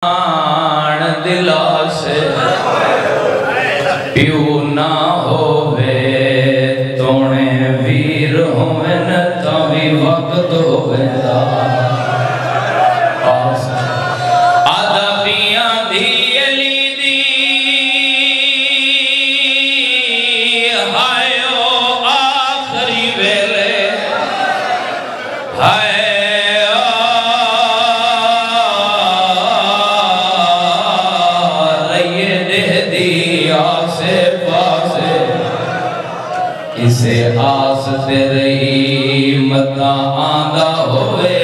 دلا سے پیو نہ ہووے تونے ویر ہووے نتا بھی وقت ہووے دا آدھا پیاں دی علی دی ہائیو آخری ویلے ہائے اسے آس تیرئی مدہ آندہ ہوئے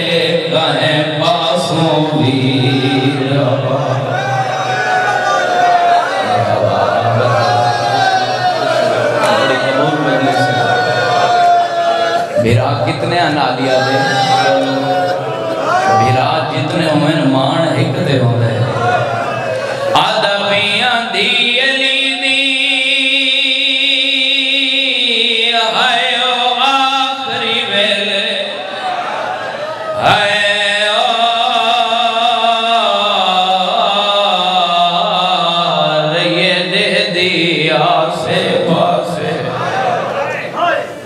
کہیں پاسوں ویر بھیرا کتنے انالیا دے بھیرا جتنے ہوئے مان ہکتے ہوئے آدھا پیاں دی علی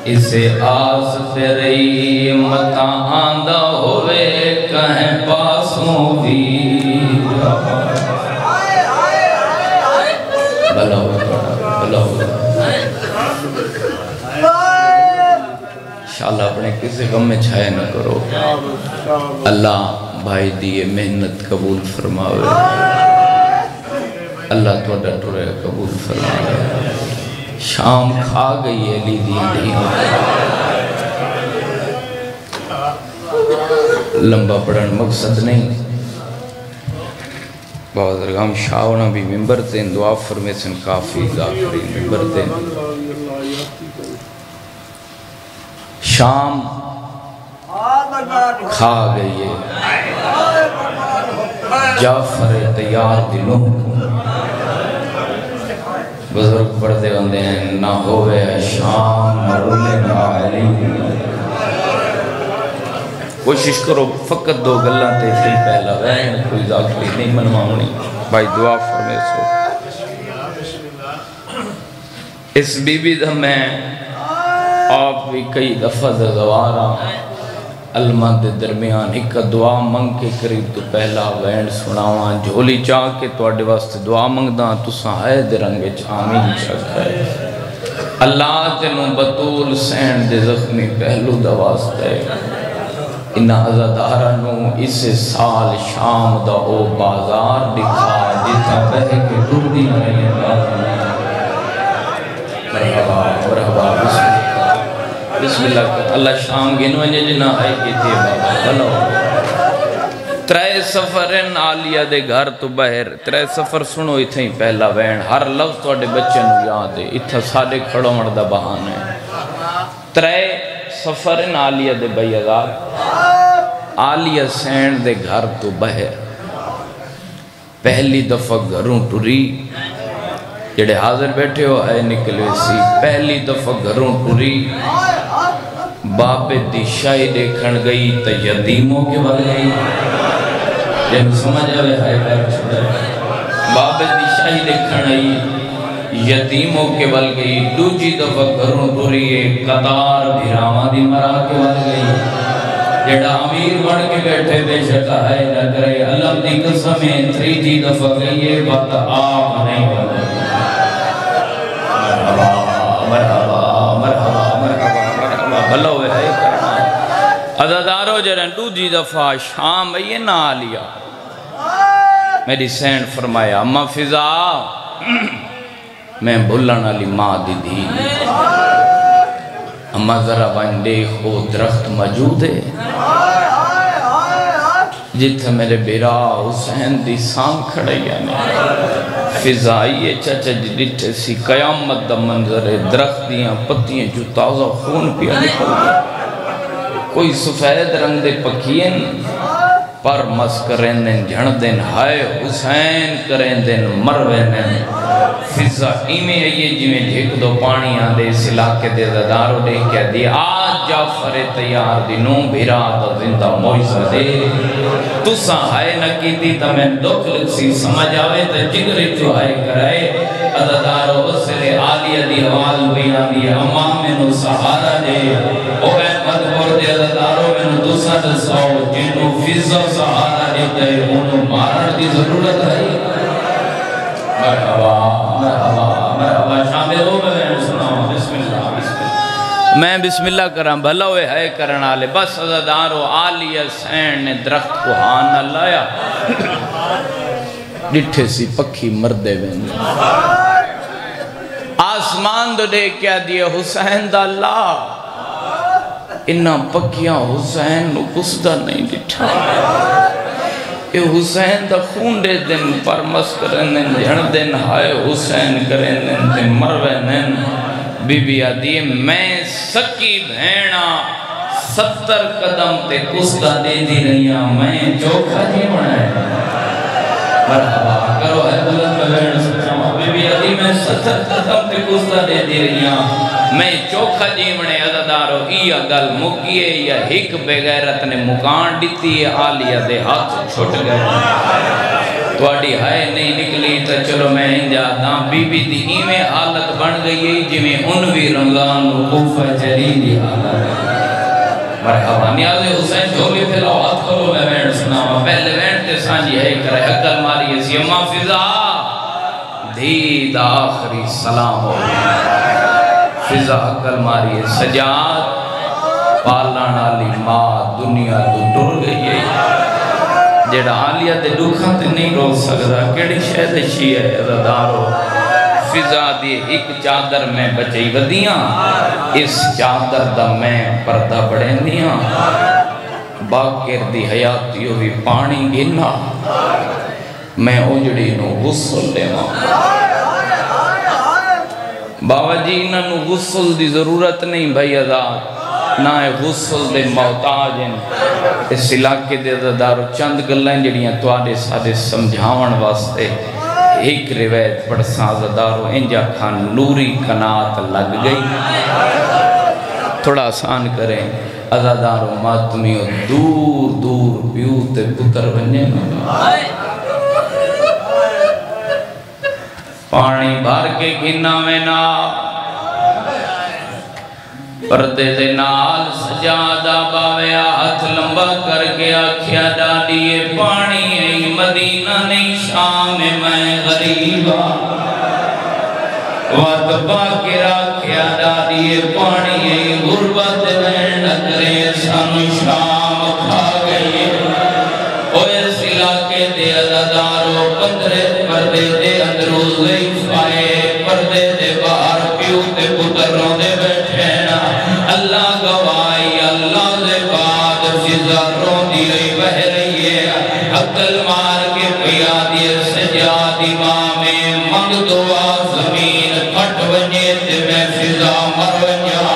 اسے آس تیرئی متا آندہ ہوئے کہیں پاسوں ویر بلا انشاءاللہ اپنے کسی غم میں چھائے نہ کرو اللہ بھائی دیئے محنت قبول فرماوے اللہ توڑا ٹورے قبول فرماوے شام کھا گئی ہے لی دین لمبا پڑھن مقصد نہیں بہت درگام شاہونا بھی ممبر تین دعا فرمے سن کافی داخری ممبر تین شام کھا گئی ہے جعفر تیار دلوں بزرگ پڑھتے ہوندے ہیں نہ ہوئے شام نہ رولے نہ علی کوشش کرو فقط دو گلہ تے فی پہلا وین کوئی ذاکری نہیں منواؤنی بھائی دعا فرمے سو اس بی بی دھم میں آپ بھی کئی دفعہ دوارا علمہ دے درمیان ایک دعا منگ کے قریب تو پہلا وین سناواں جھولی چاہ کے تو اڈے واسطے دعا منگ داں تو سہائے دے رنگے چامین چک ہے اللہ تنوں بطول سین دے زخمی پہلو دا واسطے انہا عزادارنوں اس سال شام دا او بازار دکھا جتا بہ کے ڈوبی نہیں مرحبا مرحبا بسم اللہ اللہ شام گنو انجے جنہ آئی کی تھی بابا بلو ترے سفرن آلیہ دے گھر تو بہر ترے سفر سنو اتھیں پہلا وین ہر لفظ تو اڈے بچے نو یاد ہے اتھا ساڑے کھڑو مردہ بہانے ترے سفرن آلیہ دے بیعدار آلیہ سین دے گھر تو بہر پہلی دفعہ گھروں ٹوری جڑے حاضر بیٹھے ہو آئے نکلے سی پہلی دفعہ گھروں ٹوری بابے دی شاہی دیکھن گئی تا یدیموں کے بل گئی جب سمجھ آئے ہائے پیر چھوڑے بابے دی شاہی دیکھن گئی یدیموں کے بل گئی دوجی دفعہ گھروں ٹوری قطار بھیراما دی مرا کے بل گئی جڑا امیر بڑھ کے بیٹھے بے شکا ہے نہ کرے اللہ دی قسمیں تریجی دفعہ گئی بات آپ نہیں بل گئی مرحبا مرحبا مرحبا مرحبا بھلو ہے کرنا عزادارو جرن دو جی دفعہ شام یہ نہ آلیا میری سین فرمایا اما فضا میں بھلن علی ماں دی دی اما ذرا بندے خو درخت موجود ہے جتھے میرے بیرا حسین دی سام کھڑیا نے فضائیے چچا جی ڈٹھے سی قیامت دا منظر درخت دیاں پتیاں جو تازہ خون پیا نکل گیا کوئی سفید رنگ دے پکین پر مس کریں دن جھڑ دن ہائے حسین کریں دن مروے دن فضا ایمیں آئیے جویں جھک دو پانی آدھے اس علاقے دے دارو دے کیا دی آج جعفر تیار دی نوں بھیرا دا زندہ موجزہ دے تُسا ہائے نکی دی تا میں دکھ لکسی سمجھ آوے تا جگری تو ہائے کرائے عددارو اسلے آلیہ دی حوال بیان دی امام میں سہارا دے او اے مدبور دے عددارو میں دوسا دسو جنو فضا سہارا دے دے انہوں مارن دی ضرورت ہے مرحبا مرحبا مرحبا شامل ہو میں سناؤں بسم اللہ بسم اللہ میں بسم اللہ کرام بھلا ہوئے ہے کرنا لے بس عزدارو آلیہ سین نے درخت کو ہاں نہ لایا ڈٹھے سی پکھی مردے بین آسمان دو دے کیا دیئے حسین دا اللہ انہا پکیاں حسین نو کسدہ نہیں ڈٹھا اے حسین دا خون دے دن پرمس کرن دن جھڑ دن ہائے حسین کرن دن تے مروے دن بی بی آدھی میں سکی بھینا 70 قدم تے کسدہ دے دی رہیاں میں چوکھا جی بڑھائے مرحبا کرو ہے بلند بہن سکتا بی بی آدھی میں 70 قدم تے کسدہ دے دی رہیاں میں چوکھا جیونے عددارو ایا گل مکیے یا ہک بغیرت نے مکان دیتی ہے آلیہ دے ہاتھ چھوٹ گئے توڑی ہائے نہیں نکلی تا چلو میں انجا داں بی بی دی ایمیں حالت بن گئی ہے جمیں انوی رمضان وقوفہ جلیلی حالت مرحبا نیاز حسین جھولی پھیلاو ہاتھ کرو میں بینڈ سناوا پہلے بینڈ تے سانجی ہے کرے حقل ماری اسی اماں فضا دید آخری سلام ہو فضا عقل ماری سجاد پالان آلی ماں دنیا تو ڈر گئی ہے جیڑا آلیہ دے دکھاں تے نہیں رو سکتا کیڑی شہد شیئے عزدارو فضا دی ایک چادر میں بچئی ودیاں اس چادر دا میں پردہ بڑھیں دیاں باکر دی حیاتیوں بھی پانی گھنا میں اجڑی نو غسل لے ماں بابا جی انہوں غسل دی ضرورت نہیں بھائی آزاد نہ غسل دے محتاج ہیں اس علاقے دے دارو چند گلیں جڑیاں توارے سارے سمجھاون واسطے ایک روایت پڑھ سازدارو انجا کھان نوری کنات لگ گئی تھوڑا آسان کریں عزادارو ماتمیوں دور دور پیوتے پتر بننے پانی بھر کے گھنا میں نا پردے دے نال سجادہ باویا ہاتھ لمبا کر کے آکھیا ڈاڈیے پانی ای مدینہ نہیں شام میں غریبا وقت با کے راکھیا ڈاڈیے پانی ای غربت میں نکرے سانو شام کھا گئی اوے اس علاقے دے عزادارو پردے دے اندرو ضعیف آئے پردے دے باہر پیو تے پتروں دے بیٹھے نا اللہ گوائی اللہ دے بعد فضا روندی رہی بہ رہی ہے عقل مار کے پیا دیے سجاد امام منگ دعا زمین پھٹ ونجے تے میں فضا مر ونجا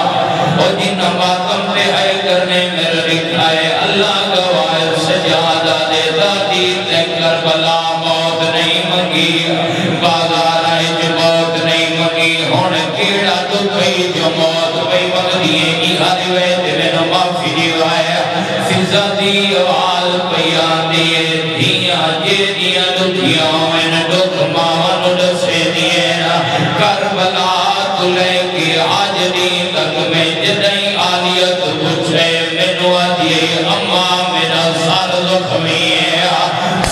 او جن ماتم پہ آئے کرنے میرے رکھائے اللہ گوائی سجادہ دے دادی تے کربلا موت نہیں منگی بازار آئے جو موت نہیں منگی ہون کیڑا تو کئی جو موت پہ مگدیے کی ہر وید میں معافی دیوائے فضا دی آوال پیان دیے دھیاں جے دیا دکھیاں میں دکھ ماہن دسے دیے کربلا تلے کی آج دی تک میں جدائی آلیت پوچھے منو آدھیے اماں میرا سار زخمی ہے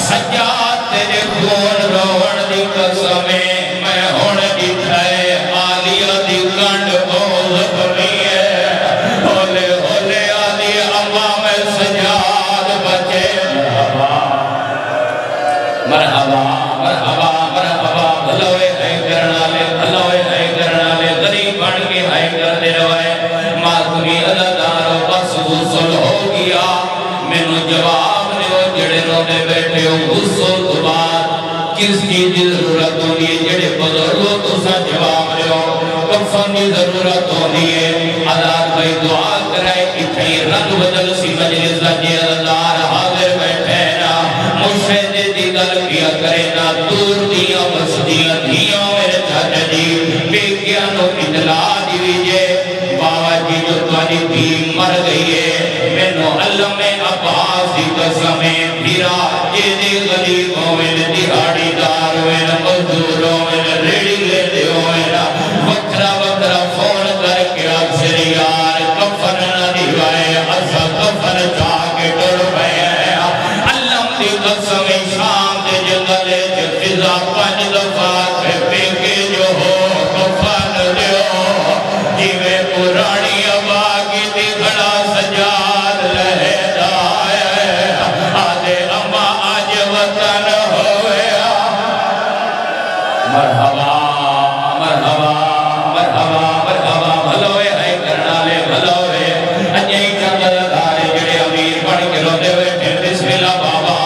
سجاد تیرے خون روڑ دی قسمیں میں ہون دی تھائے آلیت دی کنڈ کو زخمی ہے ہولے ہولے آدھی اماں میں سجاد بچے مرحبا مرحبا مرحبا بھلوے ہے کرنا لے بھلوے ہے کرنا لے غریب بڑھ کے ہے کر دے روائے ماتمی عددارو بس غسل ہو گیا میں نے جواب دیو جڑے رونے بیٹھے ہو غسل تو بعد کس چیز کی ضرورت ہونی ہے جڑے بزرگوں تو سا جواب دیو کفن کی ضرورت ہونی ہے عداد بھائی دعا کرائے کتنی رنگ بدل سی مجلس لگے عددار حاضر بیٹھے فیدے دی گل کیا کرے نا دور دیا بسدیاں دیا میرے چاچا جی بیکیا نو اطلاع دیجئے بابا جی جو تاری بھی مر گئی ہے میں نو علم عباس دی قسمیں بھیرا جیدے غریب ہوئے دیہاڑی دار ہوئے مزدور ہوئے ریڑی لے دے ہوئے وکرا وکرا فون کر کے اکثر یار کفن نہ دیوائے اسا کفن چاہ کے ڈر پہ علم دی قسمیں شام دے جنگلے چے فضا 5 دفعہ کے بیکے جو ہو کفن دیو جیوے پرانی آباگی دی گھڑا سجاد رہے دائے آدھے اما آج وطن ہوئے مرحبا مرحبا مرحبا مرحبا بھلوے ہے کرنا لے بھلوے انجھے چندر دھارے جڑے امیر بڑھ کے روتے ہوئے پھر بسم اللہ بابا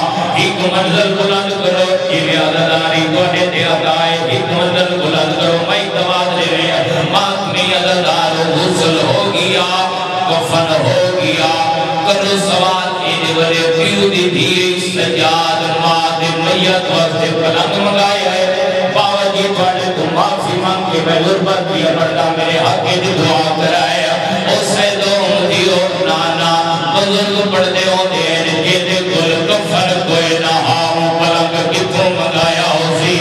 ایک منزل بلند کرو جیوے عدداری کونے دے عطائے ایک منزل بلند کرو میں اقتباد لے رہے ماتمی عددار غسل ہو گیا کفن ہو گیا کرو سوال اینے ورے پیو دی دیئے سجاد مات میت وقت پلنگ مگایا ہے باوہ جی پڑھے تو معافی مانگ کے میں غربت بھی اپڑتا میرے حقی دی دعا کرایا او سیدوں دیو نانا بزرگ پڑھ دے ہوں دین جیدے کل کفر کوئی نہ ہاں پلنگ کتوں مگایا ہو سی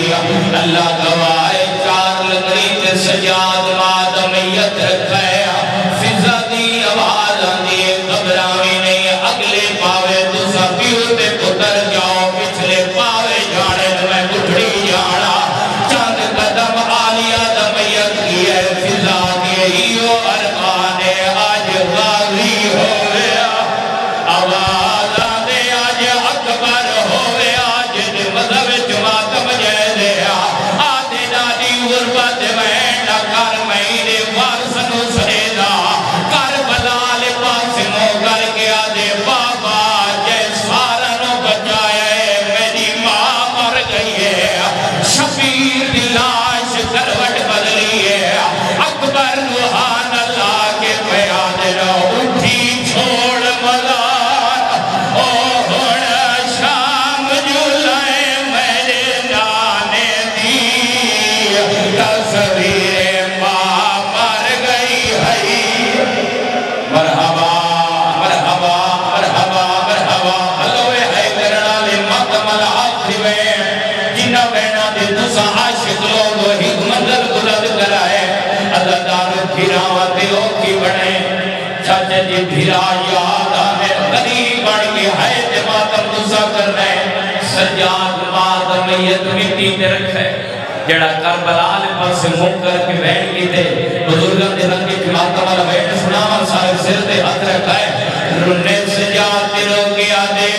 اللہ گوائے 4 لکڑی تے سجاد مات میت رکھایا فضا دی آواز آندی گھبراوی نہیں اگلے پاوے تو سبیو تے پتر جاؤ پچھلے پاوے جانے میں گھڑی جانا چاند قدم آلیا دمیت کی ہے فضا کی ایو ارمانے آج غازی ہوئے آواز آدھے آج اکبر ہوئے آج دے مذہب جماعتم جیدے آدھے دادی غربت میں نکر مہینے وارسنو سریدہ کربلا لپاس موگر کے آدھے بابا جیس فارنو بچائے میری ماں مر گئی ہے شفیر دلاش کروٹ بدلی ہے اکبر روحان اللہ کے پیاد رو اٹھی چھوڑ مدار او ہوڑا شام جلائے میرے جانے دی تصویر ماں مر گئی ہے مرحبا مرحبا مرحبا مرحبا ہلوے ہے کرنا لے مقمل آخری میں جنہ بہنا دے دوسا عاشق لوگ ہی منزل بلند کرائے عددار بھیراوہ دیو کی بڑھیں چاچے جی بھیرا یاد آنے غریب بڑھ کے ہے جماعتم دوسا کر رہے سجاد مات میت مٹی تے رکھے جڑا کربلا لے پاس سے موں کر کے بیٹھ کی دے بزرگاں دے رنگی جماعتہ والا بیٹھ سناما سارے سر دے ہاتھ رکھائے رنے سجاد دلوں کے آدھے